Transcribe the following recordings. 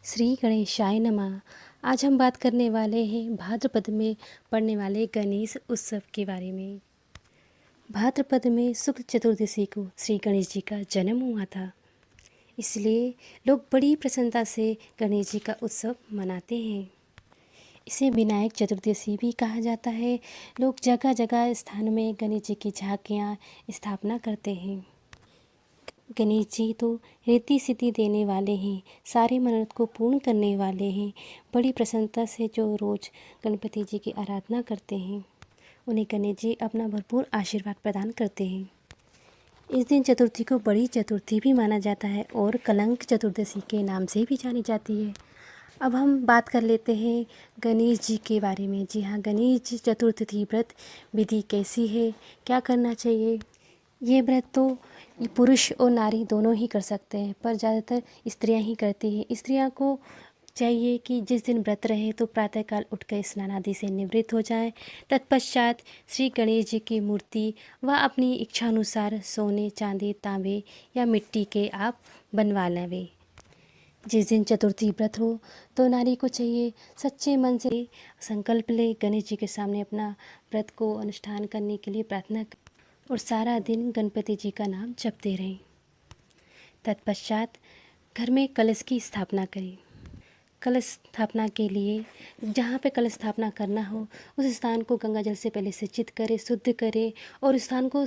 श्री गणेशाय नमः। आज हम बात करने वाले हैं भाद्रपद में पड़ने वाले गणेश उत्सव के बारे में। भाद्रपद में शुक्ल चतुर्दशी को श्री गणेश जी का जन्म हुआ था, इसलिए लोग बड़ी प्रसन्नता से गणेश जी का उत्सव मनाते हैं। इसे विनायक चतुर्दशी भी कहा जाता है। लोग जगह जगह स्थान में गणेश जी की झांकियाँ स्थापना करते हैं। गणेश जी तो रिद्धि सिद्धि देने वाले हैं, सारी मनोरथ को पूर्ण करने वाले हैं। बड़ी प्रसन्नता से जो रोज़ गणपति जी की आराधना करते हैं, उन्हें गणेश जी अपना भरपूर आशीर्वाद प्रदान करते हैं। इस दिन चतुर्थी को बड़ी चतुर्थी भी माना जाता है और कलंक चतुर्दशी के नाम से भी जानी जाती है। अब हम बात कर लेते हैं गणेश जी के बारे में। जी हाँ, गणेश जी चतुर्थी व्रत विधि कैसी है, क्या करना चाहिए। ये व्रत तो ये पुरुष और नारी दोनों ही कर सकते हैं, पर ज़्यादातर स्त्रियां ही करती हैं। स्त्रियां को चाहिए कि जिस दिन व्रत रहे तो प्रातःकाल उठकर स्नान आदि से निवृत्त हो जाएं। तत्पश्चात श्री गणेश जी की मूर्ति व अपनी इच्छानुसार सोने, चांदी, तांबे या मिट्टी के आप बनवा लें। जिस दिन चतुर्थी व्रत हो तो नारी को चाहिए सच्चे मन से संकल्प ले, गणेश जी के सामने अपना व्रत को अनुष्ठान करने के लिए प्रार्थना और सारा दिन गणपति जी का नाम जपते रहें। तत्पश्चात घर में कलश की स्थापना करें। कलश स्थापना के लिए जहाँ पे कलश स्थापना करना हो उस स्थान को गंगा जल से पहले सिंचित करें, शुद्ध करें और स्थान को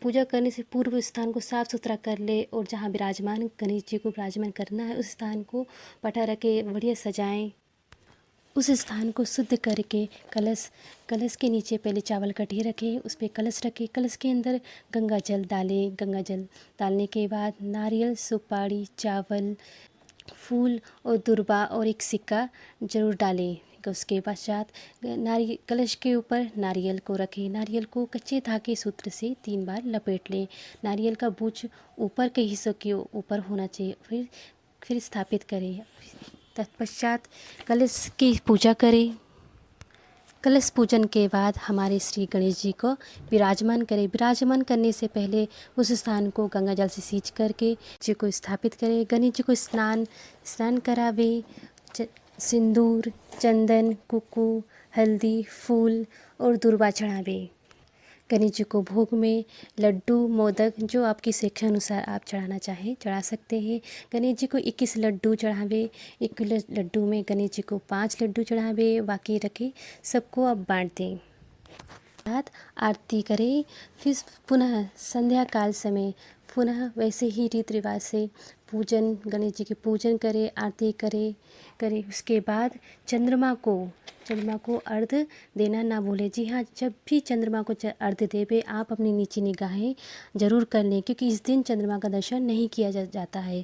पूजा करने से पूर्व स्थान को साफ़ सुथरा कर ले। और जहाँ विराजमान गणेश जी को विराजमान करना है उस स्थान को पटा रखे बढ़िया सजाएं। उस स्थान को शुद्ध करके कलश के नीचे पहले चावल का ढेर रखें, उस पर कलश रखें। कलश के अंदर गंगा जल डालें। गंगा जल डालने के बाद नारियल, सुपारी, चावल, फूल और दुर्बा और एक सिक्का जरूर डालें। उसके पश्चात कलश के ऊपर नारियल को रखें। नारियल को कच्चे धागे सूत्र से 3 बार लपेट लें। नारियल का बूझ ऊपर के हिस्सों के ऊपर होना चाहिए। फिर स्थापित करें। तत्पश्चात कलश की पूजा करें। कलश पूजन के बाद हमारे श्री गणेश जी को विराजमान करें। विराजमान करने से पहले उस स्थान को गंगा जल से सींच करके जी को स्थापित करें। गणेश जी को स्नान करावे। सिंदूर, चंदन, कुकू, हल्दी, फूल और दुर्वा चढ़ावे। गणेश जी को भोग में लड्डू, मोदक जो आपकी इच्छा अनुसार आप चढ़ाना चाहें चढ़ा सकते हैं। गणेश जी को 21 लड्डू चढ़ावे। 21 लड्डू में गणेश जी को 5 लड्डू चढ़ावे, बाकी रखे सबको आप बांट दें। रात आरती करें। फिर पुनः संध्या काल समय पुनः वैसे ही रीति रिवाज से पूजन, गणेश जी की पूजन करें, आरती करें। उसके बाद चंद्रमा को अर्घ्य देना ना भूलें। जी हाँ, जब भी चंद्रमा को अर्घ्य देवे आप अपनी नीची निगाहें जरूर कर लें, क्योंकि इस दिन चंद्रमा का दर्शन नहीं किया जाता है।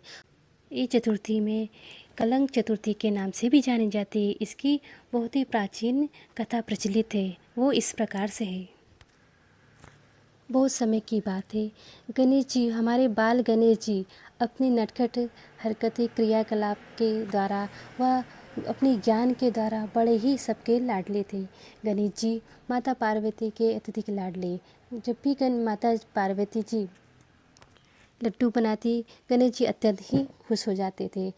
ये चतुर्थी में कलंक चतुर्थी के नाम से भी जानी जाती है। इसकी बहुत ही प्राचीन कथा प्रचलित है। वो इस प्रकार से है। बहुत समय की बात है, गणेश जी, हमारे बाल गणेश जी अपनी नटखट हरकतें, क्रियाकलाप के द्वारा व अपने ज्ञान के द्वारा बड़े ही सबके लाडले थे। गणेश जी माता पार्वती के अत्यधिक लाडले। जब भी माता पार्वती जी लड्डू बनाती, गणेश जी अत्यंत ही खुश हो जाते थे।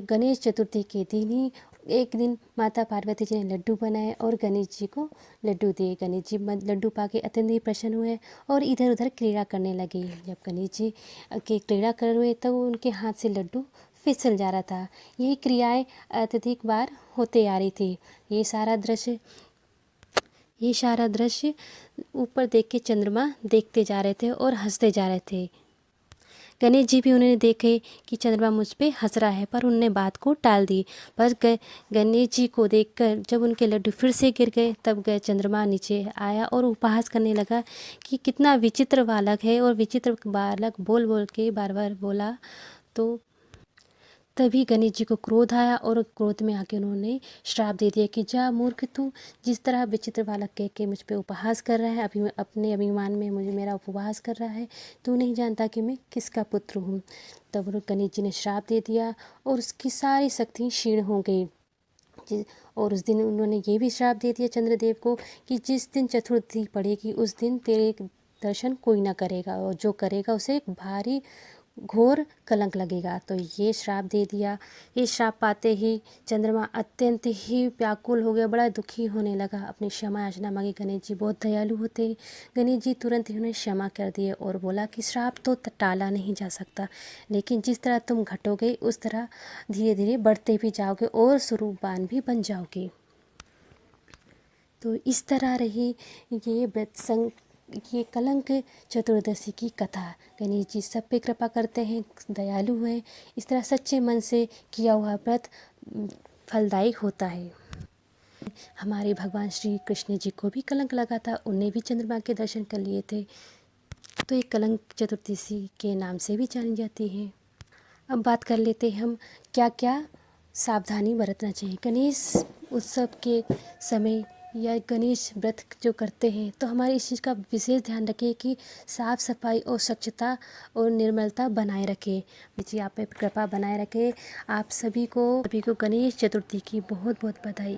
गणेश चतुर्थी के दिन ही एक दिन माता पार्वती जी ने लड्डू बनाए और गणेश जी को लड्डू दिए। गणेश जी लड्डू पाके अत्यंत ही प्रसन्न हुए और इधर उधर क्रीड़ा करने लगे। जब गणेश जी के क्रीड़ा कर रहे तब उनके हाथ से लड्डू फिसल जा रहा था। यही क्रियाएं अत्यधिक बार होते आ रही थी। ये सारा दृश्य ऊपर देख के चंद्रमा देखते जा रहे थे और हंसते जा रहे थे। गणेश जी भी उन्होंने देखे कि चंद्रमा मुझ पे हंस रहा है, पर उनने बात को टाल दी। पर गणेश जी को देखकर जब उनके लड्डू फिर से गिर गए तब चंद्रमा नीचे आया और उपहास करने लगा कि कितना विचित्र बालक है। और विचित्र बालक बोल बोल के बार बार बोला। तो तभी गणेश जी को क्रोध आया और क्रोध में आके उन्होंने श्राप दे दिया कि जा मूर्ख, तू जिस तरह विचित्र बालक कह के मुझ पे उपहास कर रहा है, अपने अभिमान में मुझे मेरा उपहास कर रहा है, तू नहीं जानता कि मैं किसका पुत्र हूँ। तब गणेश जी ने श्राप दे दिया और उसकी सारी शक्ति क्षीण हो गई। और उस दिन उन्होंने ये भी श्राप दे दिया चंद्रदेव को कि जिस दिन चतुर्थी पड़ेगी उस दिन तेरे दर्शन कोई ना करेगा, और जो करेगा उसे भारी घोर कलंक लगेगा। तो ये श्राप दे दिया। ये श्राप पाते ही चंद्रमा अत्यंत ही व्याकुल हो गया, बड़ा दुखी होने लगा, अपनी क्षमा याचना मांगी। गणेश जी बहुत दयालु होते हैं। गणेश जी तुरंत ही उन्हें क्षमा कर दिए और बोला कि श्राप तो टाला नहीं जा सकता, लेकिन जिस तरह तुम घटोगे उस तरह धीरे धीरे बढ़ते भी जाओगे और स्वरूपवान भी बन जाओगे। तो इस तरह रही ये कलंक चतुर्दशी की कथा। गणेश जी सब पे कृपा करते हैं, दयालु हैं। इस तरह सच्चे मन से किया हुआ व्रत फलदायक होता है। हमारे भगवान श्री कृष्ण जी को भी कलंक लगा था, उन्हें भी चंद्रमा के दर्शन कर लिए थे। तो ये कलंक चतुर्दशी के नाम से भी जानी जाती है। अब बात कर लेते हैं हम क्या क्या सावधानी बरतना चाहिए गणेश उत्सव के समय या गणेश व्रत जो करते हैं। तो हमारे इस चीज़ का विशेष ध्यान रखें कि साफ़ सफाई और स्वच्छता और निर्मलता बनाए रखें। जी आप पे कृपा बनाए रखें। आप सभी को गणेश चतुर्थी की बहुत बहुत बधाई।